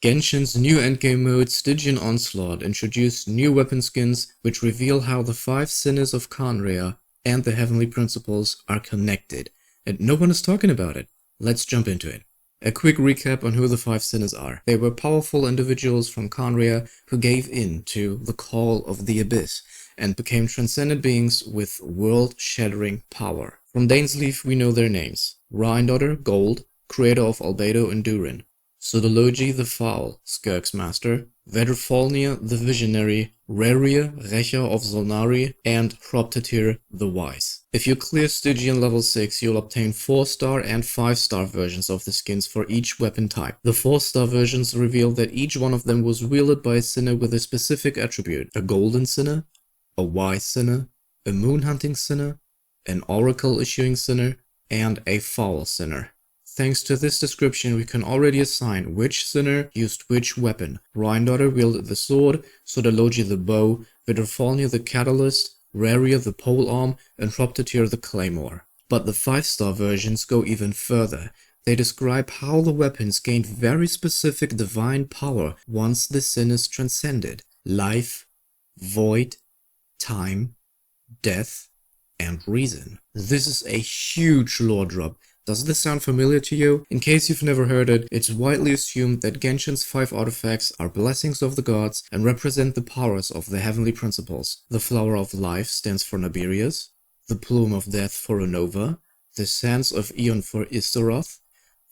Genshin's new endgame mode, Stygian Onslaught, introduced new weapon skins which reveal how the 5 sinners of Khaenrias and the Heavenly Principles are connected, and no one is talking about it. Let's jump into it. A quick recap on who the 5 sinners are. They were powerful individuals from Khaenrias who gave in to the call of the Abyss and became transcendent beings with world-shattering power. From Dainsleif we know their names: Rhindaughter, Gold, creator of Albedo and Durin; Sudology the Foul, Skirk's master; Vedrfolnir the Visionary; Raria, Rächer of Solnari; and Hroptatyr the Wise. If you clear Stygian level 6, you'll obtain 4-star and 5-star versions of the skins for each weapon type. The 4-star versions reveal that each one of them was wielded by a sinner with a specific attribute: a golden sinner, a wise sinner, a moon-hunting sinner, an oracle-issuing sinner, and a foul sinner. Thanks to this description, we can already assign which sinner used which weapon. Rhindaughter wielded the sword, Sudology the bow, Vedrfolnir the catalyst, Raria the polearm, and Hroptatyr the claymore. But the 5-star versions go even further. They describe how the weapons gained very specific divine power once the sinners transcended: life, void, time, death, and reason. This is a huge lore drop. Does this sound familiar to you? In case you've never heard it, it's widely assumed that Genshin's 5 artifacts are blessings of the gods and represent the powers of the Heavenly Principles. The Flower of Life stands for Nabirius, the Plume of Death for Unova, the Sands of Aeon for Istaroth,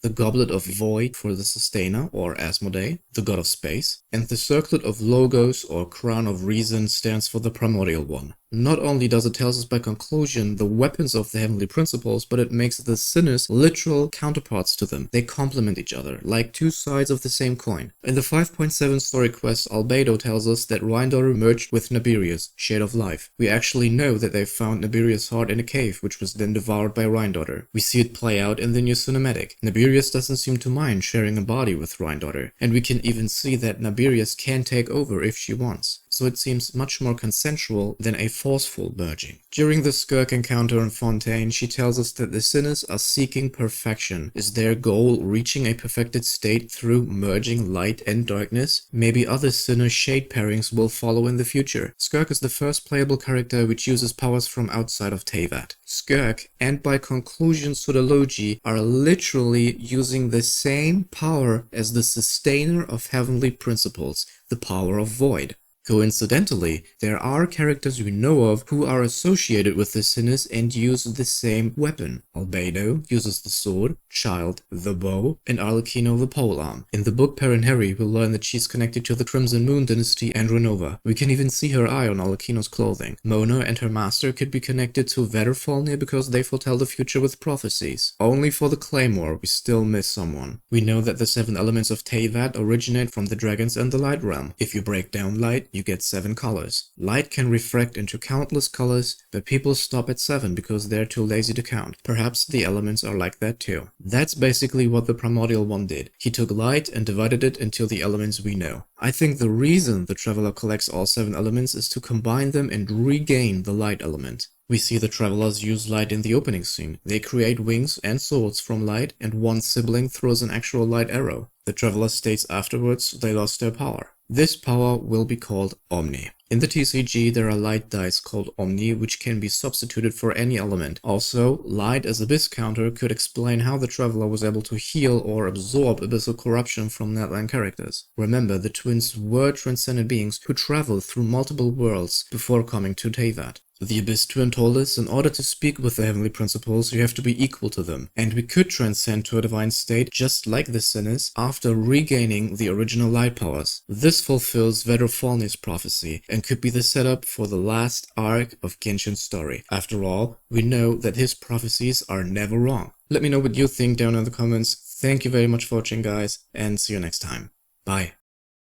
the Goblet of Void for the Sustainer or Asmoday, the God of Space, and the Circlet of Logos or Crown of Reason stands for the Primordial One. Not only does it tell us by conclusion the weapons of the Heavenly Principles, but it makes the sinners literal counterparts to them. They complement each other, like 2 sides of the same coin. In the 5.7 story quest, Albedo tells us that Rhindaughter merged with Nabirius, Shade of Life. We actually know that they found Nabirius' heart in a cave, which was then devoured by Rhindaughter. We see it play out in the new cinematic. Nabirius doesn't seem to mind sharing a body with Rhindaughter, and we can even see that Nabirius can take over if she wants. So it seems much more consensual than a forceful merging. During the Skirk encounter in Fontaine, she tells us that the sinners are seeking perfection. Is their goal reaching a perfected state through merging light and darkness? Maybe other sinner shade pairings will follow in the future. Skirk is the first playable character which uses powers from outside of Teyvat. Skirk, and by conclusion Sudology, are literally using the same power as the Sustainer of Heavenly Principles, the power of Void. Coincidentally, there are characters we know of who are associated with the sinners and use the same weapon. Albedo uses the sword, Child the bow, and Arlecchino the polearm. In the book Perinheri, we'll learn that she's connected to the Crimson Moon dynasty and Renova. We can even see her eye on Arlecchino's clothing. Mona and her master could be connected to Vedrfolnir because they foretell the future with prophecies. Only for the Claymore, we still miss someone. We know that the 7 elements of Teyvat originate from the dragons and the light realm. If you break down light, you get 7 colors. Light can refract into countless colors, but people stop at 7 because they're too lazy to count. Perhaps the elements are like that too. That's basically what the Primordial One did. He took light and divided it into the elements we know. I think the reason the Traveler collects all 7 elements is to combine them and regain the light element. We see the Travelers use light in the opening scene. They create wings and swords from light, and one sibling throws an actual light arrow. The Traveler states afterwards they lost their power. This power will be called Omni. In the TCG, there are light dice called Omni, which can be substituted for any element. Also, light as Abyss counter could explain how the Traveler was able to heal or absorb abyssal corruption from Netline characters. Remember, the twins were transcendent beings who traveled through multiple worlds before coming to Teyvat. The Abyss Twin told us in order to speak with the Heavenly Principles, you have to be equal to them, and we could transcend to a divine state just like the sinners after regaining the original light powers. This fulfills Vedrfolnir's prophecy and could be the setup for the last arc of Genshin's story. After all, we know that his prophecies are never wrong. Let me know what you think down in the comments. Thank you very much for watching, guys, and see you next time. Bye.